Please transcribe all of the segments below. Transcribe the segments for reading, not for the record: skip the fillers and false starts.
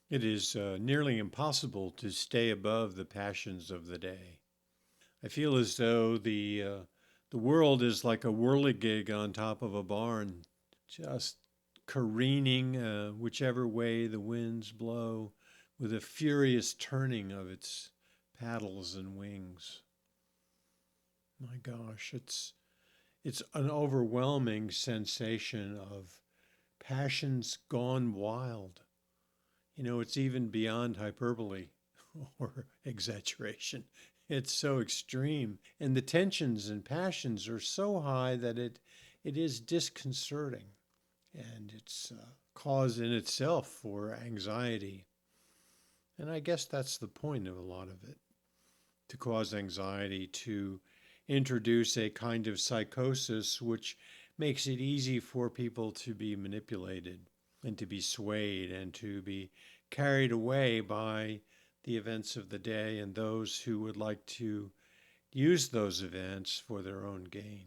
It is nearly impossible to stay above the passions of the day. I feel as though the world is like a whirligig on top of a barn, just careening whichever way the winds blow, with a furious turning of its paddles and wings. My gosh, it's an overwhelming sensation of passions gone wild. It's even beyond hyperbole or exaggeration. It's so extreme. And the tensions and passions are so high that it is disconcerting. And it's a cause in itself for anxiety. And I guess that's the point of a lot of it, to cause anxiety, to introduce a kind of psychosis which makes it easy for people to be manipulated and to be swayed and to be carried away by the events of the day and those who would like to use those events for their own gain.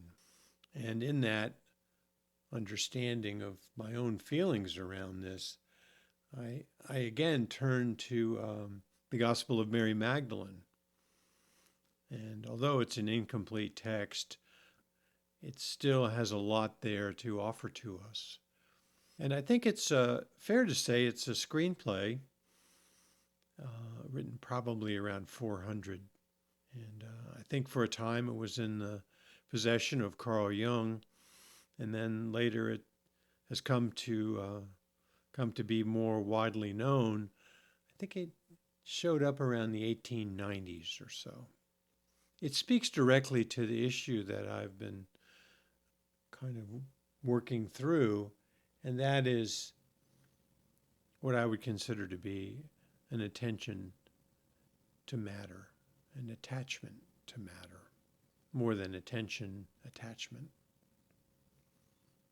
And in that understanding of my own feelings around this, I again turn to the Gospel of Mary Magdalene. And although it's an incomplete text, it still has a lot there to offer to us. And I think it's fair to say it's a screenplay written probably around 400. And I think for a time it was in the possession of Carl Jung, and then later it has come to be more widely known. I think it showed up around the 1890s or so. It speaks directly to the issue that I've been kind of working through, and that is what I would consider to be an attention to matter, an attachment to matter, more than attention, attachment.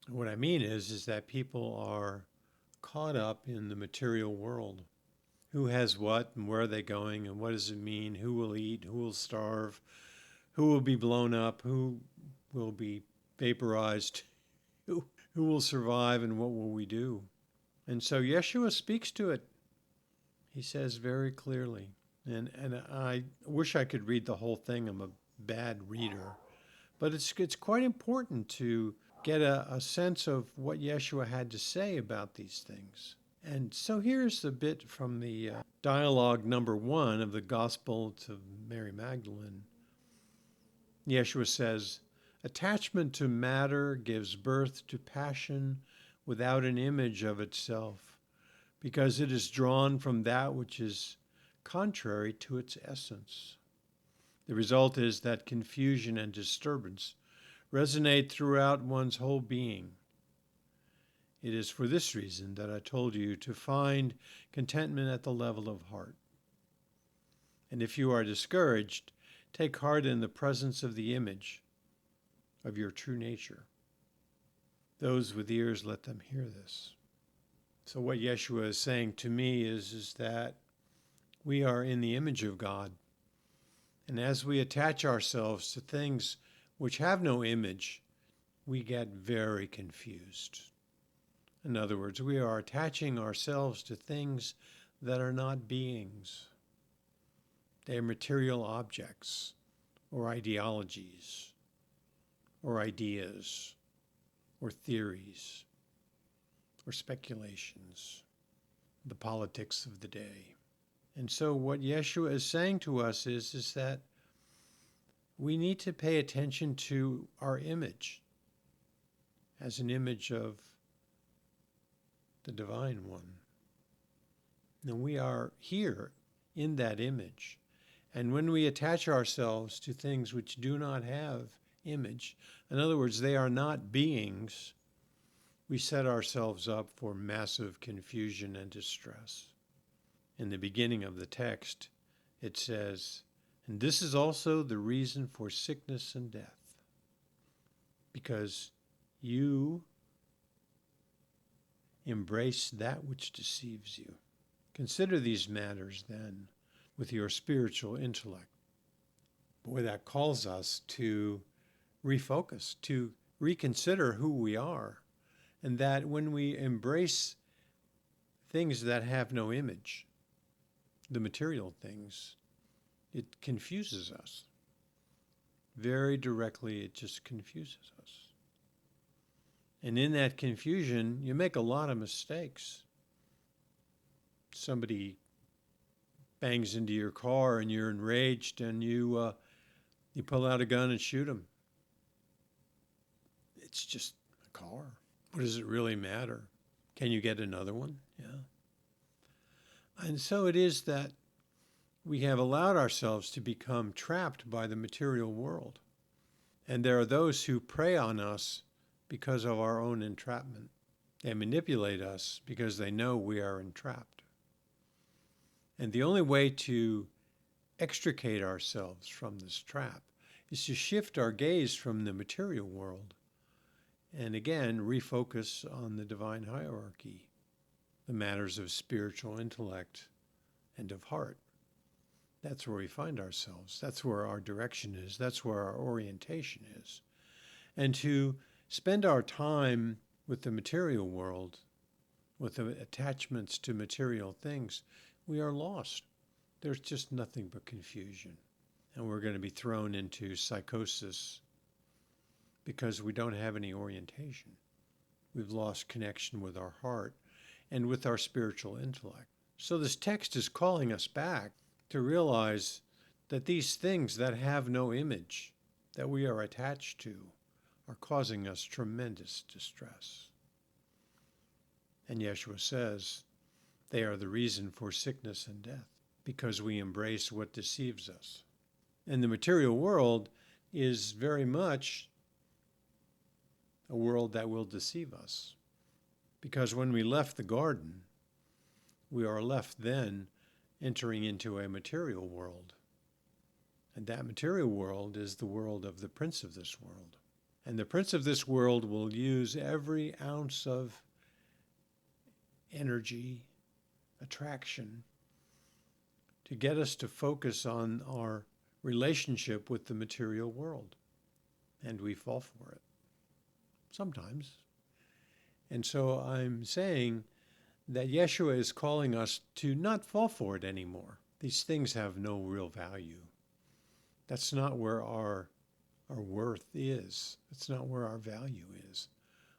What I mean is that people are caught up in the material world. Who has what and where are they going and what does it mean? Who will eat? Who will starve? Who will be blown up? Who will be vaporized? Who will survive and what will we do? And so Yeshua speaks to it. He says very clearly. And I wish I could read the whole thing. I'm a bad reader. But it's quite important to get a sense of what Yeshua had to say about these things. And so here's a bit from the dialogue number 1 of the Gospel to Mary Magdalene. Yeshua says, "Attachment to matter gives birth to passion without an image of itself, because it is drawn from that which is contrary to its essence. The result is that confusion and disturbance resonate throughout one's whole being. It is for this reason that I told you to find contentment at the level of heart. And if you are discouraged, take heart in the presence of the image of your true nature. Those with ears, let them hear this." So what Yeshua is saying to me is that we are in the image of God. And as we attach ourselves to things which have no image, we get very confused. In other words, we are attaching ourselves to things that are not beings. They are material objects, or ideologies, or ideas, or theories, or speculations, the politics of the day. And so what Yeshua is saying to us is that we need to pay attention to our image as an image of the Divine One. And we are here in that image. And when we attach ourselves to things which do not have image, in other words, they are not beings, we set ourselves up for massive confusion and distress. In the beginning of the text, it says, "And this is also the reason for sickness and death, because you embrace that which deceives you." Consider these matters, then, with your spiritual intellect. Boy, that calls us to refocus, to reconsider who we are, and that when we embrace things that have no image, the material things, it confuses us. Very directly, it just confuses us. And in that confusion, you make a lot of mistakes. Somebody bangs into your car and you're enraged and you pull out a gun and shoot him. It's just a car. What does it really matter? Can you get another one? Yeah. And so it is that we have allowed ourselves to become trapped by the material world. And there are those who prey on us because of our own entrapment. They manipulate us because they know we are entrapped. And the only way to extricate ourselves from this trap is to shift our gaze from the material world and again refocus on the divine hierarchy, the matters of spiritual intellect and of heart. That's where we find ourselves. That's where our direction is. That's where our orientation is. And to spend our time with the material world, with the attachments to material things, we are lost. There's just nothing but confusion. And we're going to be thrown into psychosis because we don't have any orientation. We've lost connection with our heart and with our spiritual intellect. So this text is calling us back to realize that these things that have no image that we are attached to are causing us tremendous distress. And Yeshua says they are the reason for sickness and death, because we embrace what deceives us. And the material world is very much a world that will deceive us, because when we left the garden, we are left then entering into a material world. And that material world is the world of the prince of this world. And the prince of this world will use every ounce of energy, attraction, to get us to focus on our relationship with the material world. And we fall for it. Sometimes. And so I'm saying that Yeshua is calling us to not fall for it anymore. These things have no real value. That's not where our worth is. That's not where our value is.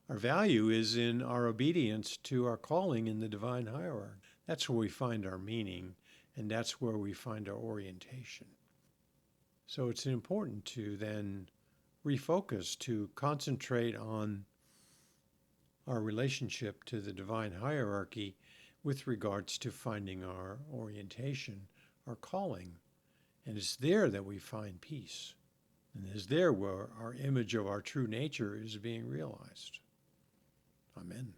Our value is in our obedience to our calling in the divine hierarchy. That's where we find our meaning, and that's where we find our orientation. So it's important to then refocus, to concentrate on our relationship to the divine hierarchy with regards to finding our orientation, our calling. And it's there that we find peace. And it's there where our image of our true nature is being realized. Amen.